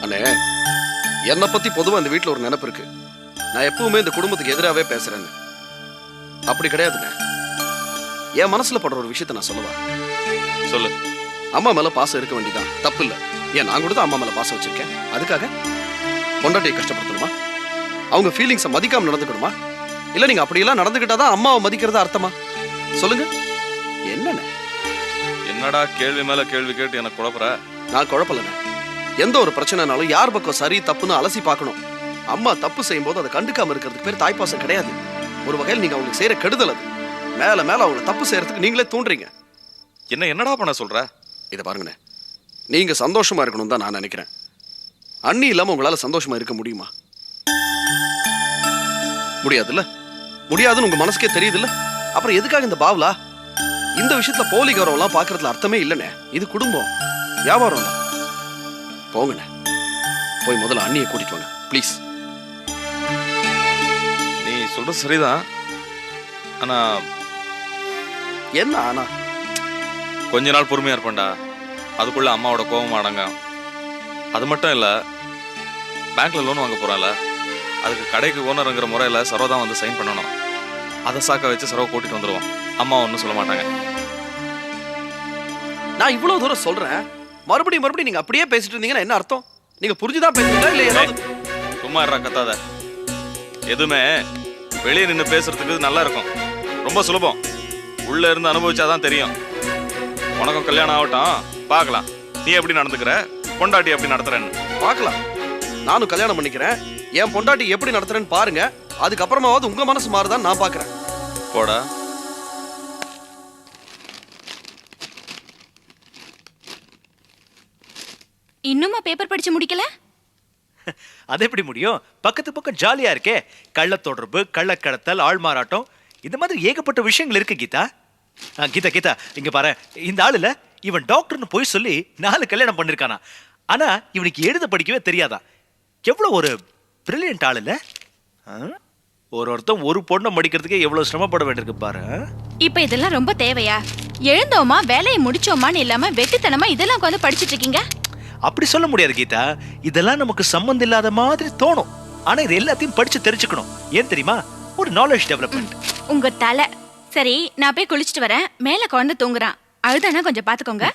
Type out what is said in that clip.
அண்ணே, என்னை பத்தி பொதுவா இந்த வீட்டுல ஒரு நினைப்பு இருக்கு. நான் எப்பவுமே இந்த குடும்பத்துக்கு எதிராகவே பேசுறேன்னு. அப்படி கிடையாதுண்ணே. என் மனசுல படுற ஒரு விஷயத்த நான் சொல்லவா? சொல்லு. அம்மா மேல பாசம் இருக்க வேண்டியதான், தப்பு இல்ல. ஏன் நான் கூட தான் அம்மா மேல பாசம் வச்சிருக்கேன். அதுக்காக பொண்டாட்டியை கஷ்டப்படுத்தணுமா? அவங்க ஃபீலிங்ஸை மதிக்காம நடந்துக்கணுமா? இல்ல நீங்க அப்படியெல்லாம் நடந்துக்கிட்டாதான் அம்மாவை மதிக்கிறதா அர்த்தமா? சொல்லுங்க. என்னண்ணே என்னடா கேள்வி மேல கேள்வி கேட்டு எனக்கு குழப்பற? நான் குழப்பலண்ணே. எந்த ஒரு பிரச்சனைனாலும் யார் பக்கம் சரி தப்புன்னு அலசி பார்க்கணும். அம்மா தப்பு செய்யும் போது அதை கண்டுக்காம இருக்கிறதுக்கு பேர் தாய்ப்பாசம் கிடையாது. ஒரு வகையில் நீங்க அவங்களுக்கு செய்யற கெடுதல் அது. மேல மேல அவங்க தப்பு செய்யறதுக்கு நீங்களே தூண்டுறீங்க. என்னடா பண்ண சொல்ற? இதை பாருங்கண்ணே, நீங்க சந்தோஷமா இருக்கணும் தான் நான் நினைக்கிறேன். அண்ணி இல்லாம உங்களால சந்தோஷமா இருக்க முடியுமா? முடியாதுல்ல. முடியாதுன்னு உங்க மனசுக்கே தெரியுதுல்ல. அப்புறம் எதுக்காக இந்த பாவலா? இந்த விஷயத்துல போலி கௌரவம்லாம் பாக்குறதுல அர்த்தமே இல்லைண்ணே. இது குடும்பம், வியாபாரம் தான். போங்கண்ணே, போய் முதல்ல அண்ணியை கூட்டிட்டு வாங்க ப்ளீஸ். நீ சொல்றது சரிதான். ஆனா என்ன ஆனா? கொஞ்ச நாள் பொறுமையா இருப்பேன்டா. அதுக்குள்ள அம்மாவோட கோபம் அடங்க. அது மட்டும் இல்ல, பேங்க்ல லோன் வாங்க போறேன்ல, அதுக்கு கடைக்கு ஓனருங்கிற முறையில சரோ தான் வந்து சைன் பண்ணணும். அதை சாக்க வச்சு சரோ கூட்டிட்டு வந்துருவோம். அம்மா ஒன்றும் சொல்ல மாட்டாங்க. நான் இவ்வளவு தூரம் சொல்றேன், மறுபடியும் நீங்க அப்படியே பேசிட்டு இருந்தீங்கன்னா என்ன அர்த்தம்? நீங்க புரிஞ்சுதான் பேசுறீங்களா இல்ல ஏதாவது? சும்மா இருடா, கத்தாத. எதுவுமே வெளியே நின்று பேசுறதுக்கு நல்லா இருக்கும், ரொம்ப சுலபம். உள்ள இருந்து அனுபவிச்சாதான் தெரியும். உனக்கும் கல்யாணம் ஆகட்டும், பார்க்கலாம் நீ எப்படி நடந்துக்கிற, பொண்டாட்டி எப்படி நடத்துறேன்னு பார்க்கலாம். நானும் கல்யாணம் பண்ணிக்கிறேன், என் பொண்டாட்டி எப்படி நடத்துறேன்னு பாருங்க. அதுக்கப்புறமாவது உங்க மனசு மாறுதான் நான் பாக்குறேன். போடா. இன்னுமா பேப்பர் படிச்சு முடிக்கல? அது எப்படி முடியும்? பக்கத்து பக்கம் ஜாலியா இருக்கே. கள்ள தொடர்பு, கள்ளக்கடத்தல், ஆள்மாறாட்டம், இந்த மாதிரி ஏகப்பட்ட விஷயங்கள் இருக்கு கீதா. கீதா கீதா இங்க பாரு, இந்த ஆளுல இவன் டாக்டர்னு போய் சொல்லி 4 கல்யாணம் பண்ணிருக்கானா. ஆனா இவனுக்கு எழுத படிக்கவே தெரியாதா. எவ்வளவு ஒரு பிரில்லியன்ட் ஆள் இல்ல? ஒருத்தன் ஒரு பொண்ணை மடிக்கிறதுக்கே எவ்வளவு சிரமப்பட வேண்டியிருக்கு பாரு. இப்ப இதெல்லாம் ரொம்ப தேவையா? எழுந்தோமா வேலையை முடிச்சோமான்னு இல்லாம வெட்டித்தனமா இதெல்லாம் உட்காந்து படிச்சுட்டு இருக்கீங்க. அப்படி சொல்ல முடியாது கீதா. இதெல்லாம் நமக்கு சம்பந்தம் இல்லாத மாதிரி தோணும். ஆனா இது எல்லாத்தையும் படிச்சு தெரிஞ்சுக்கணும். ஏன் தெரியுமா? ஒரு நாலேஜ் டெவலப்மெண்ட். உங்க தலை. சரி, நான் போய் குளிச்சுட்டு வரேன். மேல குழந்தை தூங்குறான், அழுதானா கொஞ்சம் பாத்துக்கோங்க.